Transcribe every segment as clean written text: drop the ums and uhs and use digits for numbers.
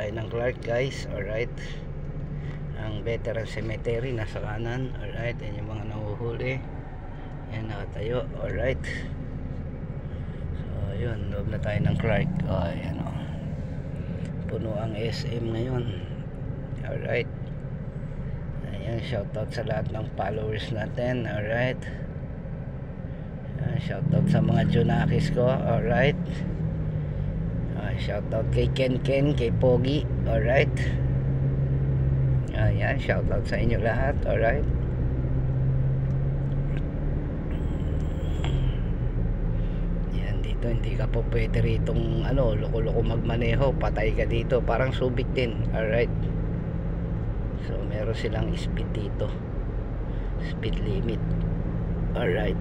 Tayo ng Clark guys, alright. Ang Veteran Cemetery nasa kanan, alright. Yan yung mga nahuhuli. Yan nakatayo, alright. So yun, loob na tayo ng Clark. Yan o. Puno ang SM ngayon. Alright. Ayan, shoutout sa lahat ng followers natin, alright. Shoutout sa mga Junakis ko, alright. Shoutout kay Ken, kay Pogi, alright. Ayan, shoutout sa inyo lahat, alright. Yan, dito hindi ka po pwede ritong loko-loko magmaneho, patay ka dito, parang Subic din, alright. So meron silang speed dito, speed limit, alright.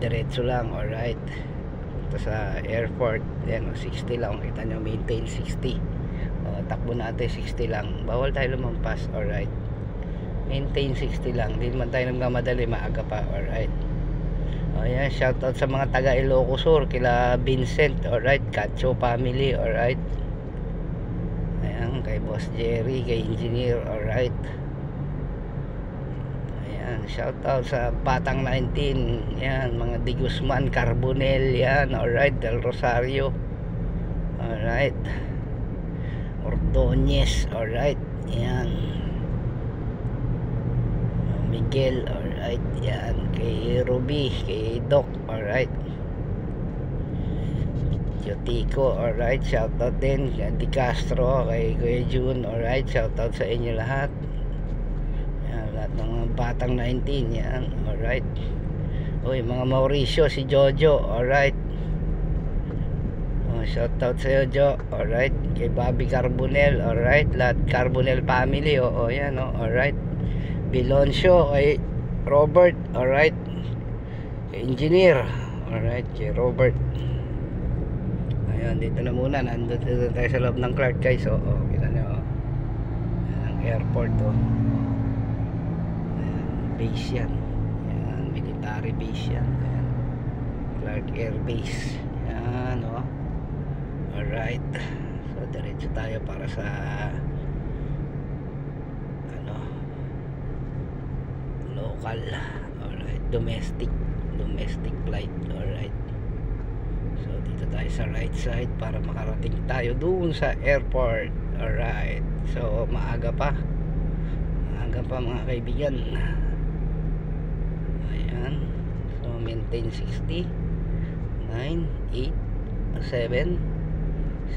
Diretso lang, alright. Punta sa airport, yan, 60 lang, kita nyo, maintain 60. Takbo natin 60 lang, bawal tayo lumampas, alright. Maintain 60 lang, hindi naman tayo nagmamadali, maaga pa, alright. Ayan, shoutout sa mga taga Ilocos Sur, kila Vincent, alright, Cacho family, alright. Ayan, kay Boss Jerry, kay Engineer, alright. Shoutout sa Batang 19, yan, mga Di Guzman, Carbonel, yan, alright, Del Rosario, alright, Ordonez, alright, yan, Miguel, alright, yan, kay Ruby, kay Doc, alright, Yotico, alright, shoutout din kay Di Castro, kay Kuya June, alright, shoutout sa inyo lahat. Lahat ng mga Batang 19, yan, alright. Uy, mga Mauricio, si Jojo, alright. Shoutout sa iyo, Jo, alright. Kay Bobby Carbonel, alright. Lahat Carbonel family, yan, alright. Biloncio, kay Robert, alright. Kay Engineer, alright. Kay Robert. Ayan, dito na muna, nandito tayo sa loob ng Clark guys, kita nyo, ang airport, base yan, yan, military base yan, yan. Clark Air Base, yan, alright. So diretso tayo para sa local, alright, domestic flight, alright. So dito tayo sa right side para makarating tayo dun sa airport, alright. So maaga pa mga kaibigan. So maintain 60, 9, 8, 7,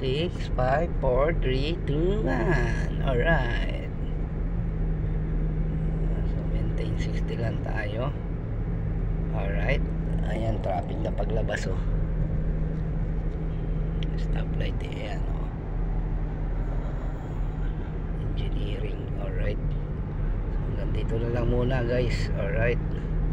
6, 5, 4, 3, 2, 1, alright. So maintain 60 lang tayo, alright. Ayan, traffic na paglabas, stoplight, ayan, engineering, alright. So hanggang dito na lang muna guys, alright.